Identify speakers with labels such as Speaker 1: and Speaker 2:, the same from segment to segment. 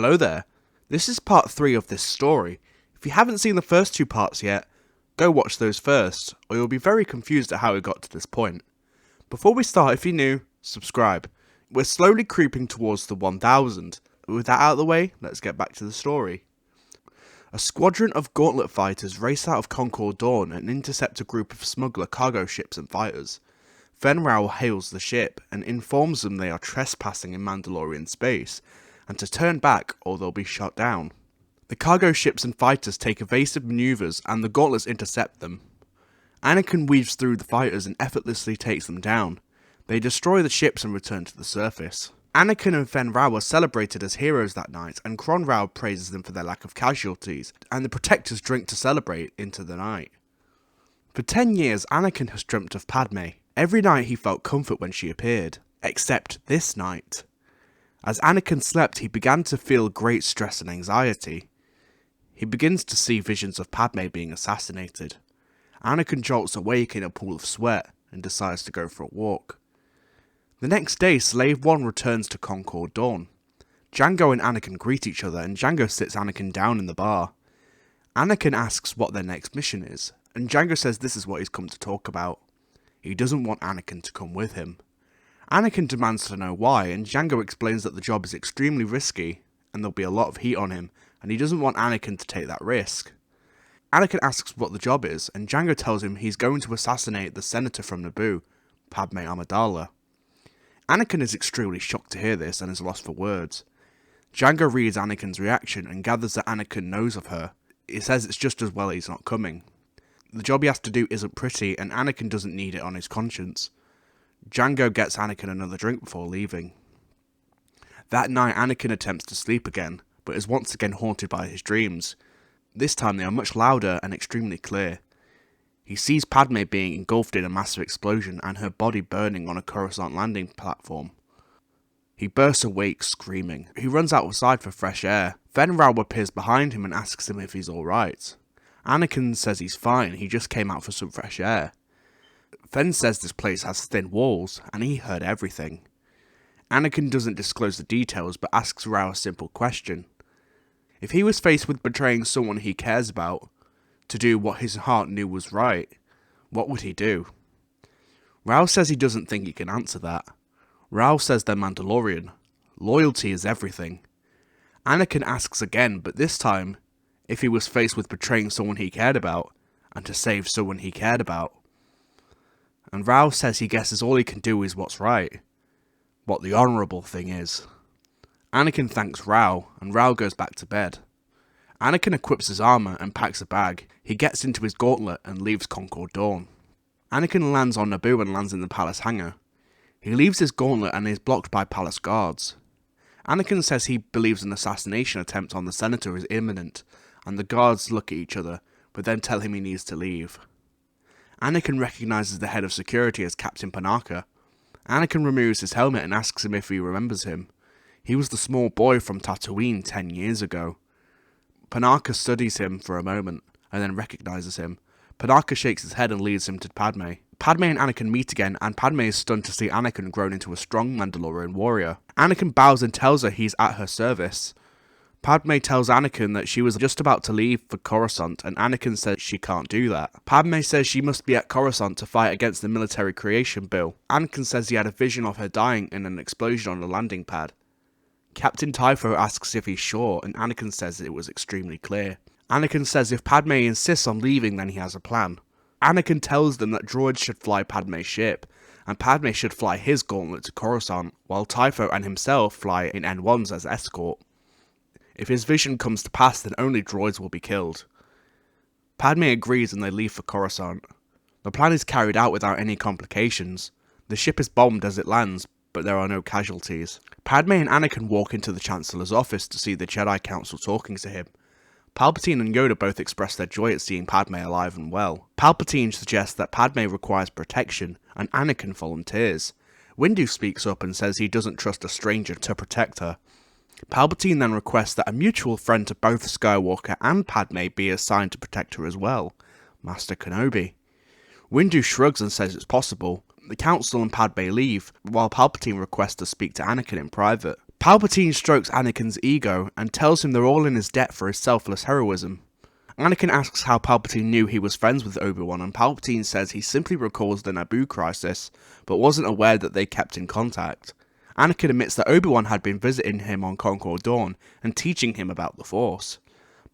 Speaker 1: Hello there. This is part 3 of this story. If you haven't seen the first 2 parts yet, go watch those first, or you'll be very confused at how we got to this point. Before we start, if you're new, subscribe. We're slowly creeping towards the 1000. With that out of the way, let's get back to the story. A squadron of gauntlet fighters race out of Concord Dawn and intercept a group of smuggler cargo ships and fighters. Fen Rao hails the ship and informs them they are trespassing in Mandalorian space, and to turn back or they'll be shot down. The cargo ships and fighters take evasive maneuvers and the gauntlets intercept them. Anakin weaves through the fighters and effortlessly takes them down. They destroy the ships and return to the surface. Anakin and Fen Rao are celebrated as heroes that night, and Kron Rao praises them for their lack of casualties, and the Protectors drink to celebrate into the night. For 10 years, Anakin has dreamt of Padme. Every night he felt comfort when she appeared, except this night. As Anakin slept, he began to feel great stress and anxiety. He begins to see visions of Padme being assassinated. Anakin jolts awake in a pool of sweat and decides to go for a walk. The next day, Slave 1 returns to Concord Dawn. Jango and Anakin greet each other, and Jango sits Anakin down in the bar. Anakin asks what their next mission is, and Jango says this is what he's come to talk about. He doesn't want Anakin to come with him. Anakin demands to know why, and Jango explains that the job is extremely risky, and there'll be a lot of heat on him, and he doesn't want Anakin to take that risk. Anakin asks what the job is, and Jango tells him he's going to assassinate the senator from Naboo, Padme Amidala. Anakin is extremely shocked to hear this and is lost for words. Jango reads Anakin's reaction and gathers that Anakin knows of her. He says it's just as well he's not coming. The job he has to do isn't pretty, and Anakin doesn't need it on his conscience. Jango gets Anakin another drink before leaving. That night, Anakin attempts to sleep again, but is once again haunted by his dreams. This time they are much louder and extremely clear. He sees Padme being engulfed in a massive explosion and her body burning on a Coruscant landing platform. He bursts awake screaming. He runs outside for fresh air. Fen Rao appears behind him and asks him if he's alright. Anakin says he's fine, he just came out for some fresh air. Fen says this place has thin walls, and he heard everything. Anakin doesn't disclose the details, but asks Rao a simple question. If he was faced with betraying someone he cares about, to do what his heart knew was right, what would he do? Rao says he doesn't think he can answer that. Rao says they're Mandalorian. Loyalty is everything. Anakin asks again, but this time, if he was faced with betraying someone he cared about, and to save someone he cared about. And Rao says he guesses all he can do is what's right. What the honourable thing is. Anakin thanks Rao, and Rao goes back to bed. Anakin equips his armour and packs a bag. He gets into his gauntlet and leaves Concord Dawn. Anakin lands on Naboo and lands in the palace hangar. He leaves his gauntlet and is blocked by palace guards. Anakin says he believes an assassination attempt on the senator is imminent, and the guards look at each other, but then tell him he needs to leave. Anakin recognises the head of security as Captain Panaka. Anakin removes his helmet and asks him if he remembers him. He was the small boy from Tatooine 10 years ago. Panaka studies him for a moment, and then recognises him. Panaka shakes his head and leads him to Padme. Padme and Anakin meet again, and Padme is stunned to see Anakin grown into a strong Mandalorian warrior. Anakin bows and tells her he's at her service. Padme tells Anakin that she was just about to leave for Coruscant, and Anakin says she can't do that. Padme says she must be at Coruscant to fight against the military creation bill. Anakin says he had a vision of her dying in an explosion on a landing pad. Captain Typho asks if he's sure, and Anakin says it was extremely clear. Anakin says if Padme insists on leaving, then he has a plan. Anakin tells them that droids should fly Padme's ship, and Padme should fly his gauntlet to Coruscant, while Typho and himself fly in N1s as escort. If his vision comes to pass, then only droids will be killed. Padme agrees and they leave for Coruscant. The plan is carried out without any complications. The ship is bombed as it lands, but there are no casualties. Padme and Anakin walk into the Chancellor's office to see the Jedi Council talking to him. Palpatine and Yoda both express their joy at seeing Padme alive and well. Palpatine suggests that Padme requires protection, and Anakin volunteers. Windu speaks up and says he doesn't trust a stranger to protect her. Palpatine then requests that a mutual friend to both Skywalker and Padme be assigned to protect her as well, Master Kenobi. Windu shrugs and says it's possible. The Council and Padme leave, while Palpatine requests to speak to Anakin in private. Palpatine strokes Anakin's ego and tells him they're all in his debt for his selfless heroism. Anakin asks how Palpatine knew he was friends with Obi-Wan, and Palpatine says he simply recalls the Naboo crisis, but wasn't aware that they kept in contact. Anakin admits that Obi-Wan had been visiting him on Concord Dawn and teaching him about the Force.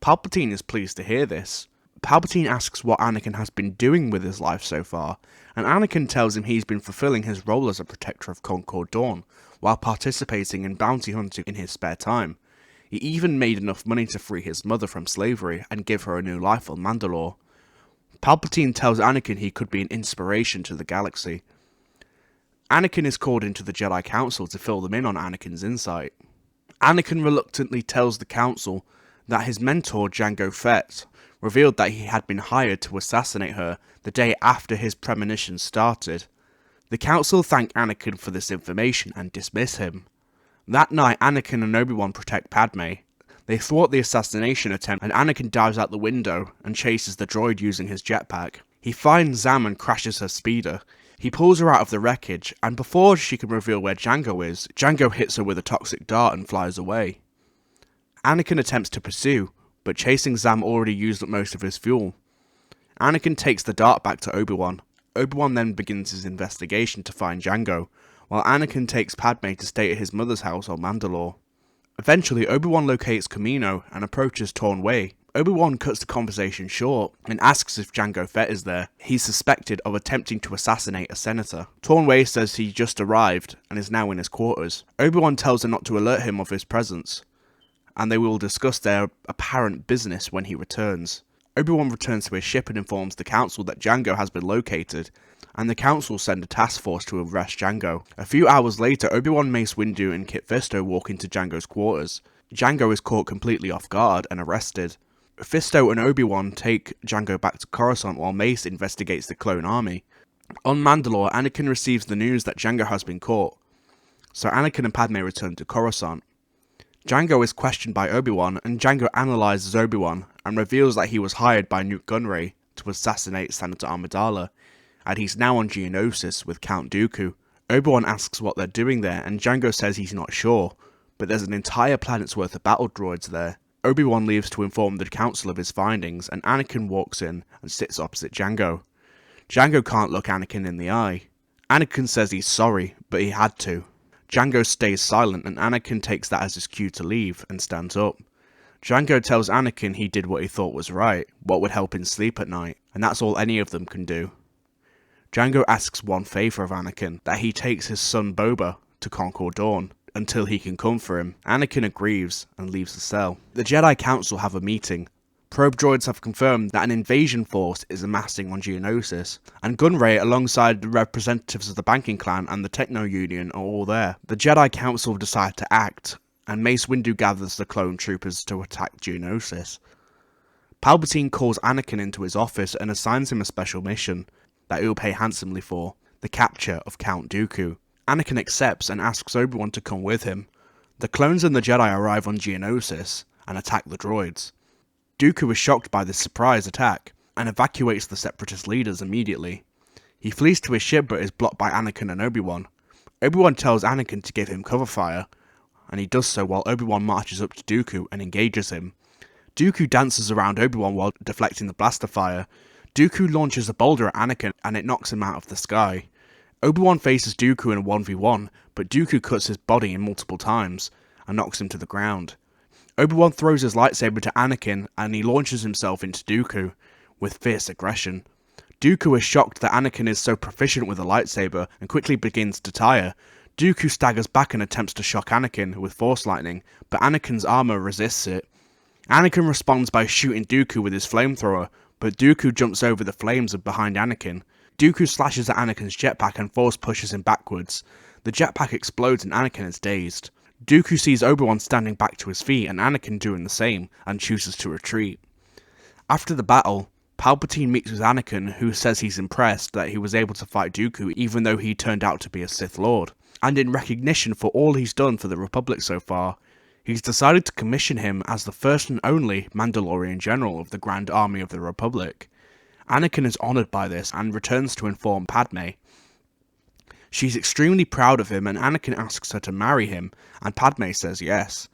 Speaker 1: Palpatine is pleased to hear this. Palpatine asks what Anakin has been doing with his life so far, and Anakin tells him he's been fulfilling his role as a protector of Concord Dawn, while participating in bounty hunting in his spare time. He even made enough money to free his mother from slavery and give her a new life on Mandalore. Palpatine tells Anakin he could be an inspiration to the galaxy. Anakin is called into the Jedi Council to fill them in on Anakin's insight. Anakin reluctantly tells the Council that his mentor, Jango Fett, revealed that he had been hired to assassinate her the day after his premonition started. The Council thank Anakin for this information and dismiss him. That night, Anakin and Obi-Wan protect Padme. They thwart the assassination attempt, and Anakin dives out the window and chases the droid using his jetpack. He finds Zam and crashes her speeder. He pulls her out of the wreckage, and before she can reveal where Jango is, Jango hits her with a toxic dart and flies away. Anakin attempts to pursue, but chasing Zam already used up most of his fuel. Anakin takes the dart back to Obi-Wan. Obi-Wan then begins his investigation to find Jango, while Anakin takes Padme to stay at his mother's house on Mandalore. Eventually, Obi-Wan locates Kamino and approaches Torn Way. Obi-Wan cuts the conversation short and asks if Jango Fett is there. He's suspected of attempting to assassinate a senator. Torn Way says he just arrived and is now in his quarters. Obi-Wan tells her not to alert him of his presence, and they will discuss their apparent business when he returns. Obi-Wan returns to his ship and informs the Council that Jango has been located, and the Council send a task force to arrest Jango. A few hours later, Obi-Wan, Mace Windu, and Kit Fisto walk into Jango's quarters. Jango is caught completely off guard and arrested. Fisto and Obi-Wan take Jango back to Coruscant while Mace investigates the clone army. On Mandalore, Anakin receives the news that Jango has been caught, so Anakin and Padme return to Coruscant. Jango is questioned by Obi-Wan, and Jango analyzes Obi-Wan and reveals that he was hired by Nute Gunray to assassinate Senator Amidala, and he's now on Geonosis with Count Dooku. Obi-Wan asks what they're doing there, and Jango says he's not sure, but there's an entire planet's worth of battle droids there. Obi-Wan leaves to inform the Council of his findings, and Anakin walks in and sits opposite Jango. Jango can't look Anakin in the eye. Anakin says he's sorry, but he had to. Jango stays silent, and Anakin takes that as his cue to leave and stands up. Jango tells Anakin he did what he thought was right, what would help him sleep at night, and that's all any of them can do. Jango asks one favour of Anakin, that he takes his son Boba to Concord Dawn until he can come for him. Anakin agrees and leaves the cell. The Jedi Council have a meeting. Probe droids have confirmed that an invasion force is amassing on Geonosis, and Gunray, alongside the representatives of the Banking Clan and the Techno Union, are all there. The Jedi Council decide to act, and Mace Windu gathers the clone troopers to attack Geonosis. Palpatine calls Anakin into his office and assigns him a special mission that he'll pay handsomely for, the capture of Count Dooku. Anakin accepts and asks Obi-Wan to come with him. The clones and the Jedi arrive on Geonosis and attack the droids. Dooku is shocked by this surprise attack, and evacuates the Separatist leaders immediately. He flees to his ship but is blocked by Anakin and Obi-Wan. Obi-Wan tells Anakin to give him cover fire, and he does so while Obi-Wan marches up to Dooku and engages him. Dooku dances around Obi-Wan while deflecting the blaster fire. Dooku launches a boulder at Anakin and it knocks him out of the sky. Obi-Wan faces Dooku in a 1v1, but Dooku cuts his body in multiple times and knocks him to the ground. Obi-Wan throws his lightsaber to Anakin and he launches himself into Dooku with fierce aggression. Dooku is shocked that Anakin is so proficient with a lightsaber and quickly begins to tire. Dooku staggers back and attempts to shock Anakin with Force Lightning, but Anakin's armor resists it. Anakin responds by shooting Dooku with his flamethrower, but Dooku jumps over the flames behind Anakin. Dooku slashes at Anakin's jetpack and Force pushes him backwards. The jetpack explodes and Anakin is dazed. Dooku sees Obi-Wan standing back to his feet and Anakin doing the same, and chooses to retreat. After the battle, Palpatine meets with Anakin, who says he's impressed that he was able to fight Dooku even though he turned out to be a Sith Lord. And in recognition for all he's done for the Republic so far, he's decided to commission him as the first and only Mandalorian General of the Grand Army of the Republic. Anakin is honoured by this and returns to inform Padme. She's extremely proud of him, and Anakin asks her to marry him, and Padme says yes.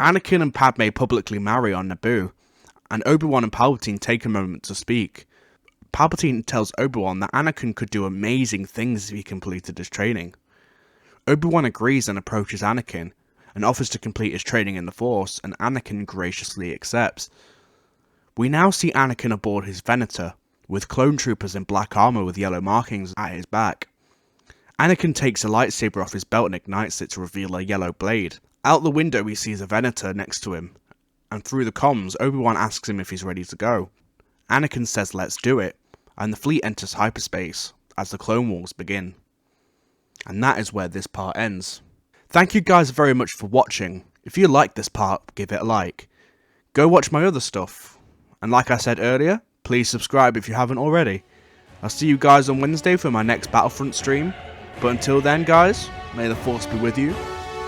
Speaker 1: Anakin and Padme publicly marry on Naboo, and Obi-Wan and Palpatine take a moment to speak. Palpatine tells Obi-Wan that Anakin could do amazing things if he completed his training. Obi-Wan agrees and approaches Anakin, and offers to complete his training in the Force, and Anakin graciously accepts. We now see Anakin aboard his Venator, with clone troopers in black armour with yellow markings at his back. Anakin takes a lightsaber off his belt and ignites it to reveal a yellow blade. Out the window he sees a Venator next to him, and through the comms, Obi-Wan asks him if he's ready to go. Anakin says let's do it, and the fleet enters hyperspace as the Clone Wars begin. And that is where this part ends. Thank you guys very much for watching. If you liked this part, give it a like. Go watch my other stuff. And like I said earlier, please subscribe if you haven't already. I'll see you guys on Wednesday for my next Battlefront stream. But until then guys, may the Force be with you.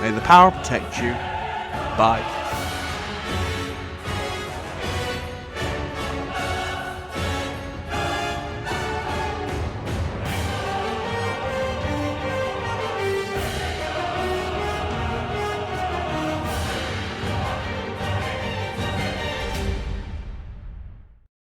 Speaker 1: May the power protect you. Bye.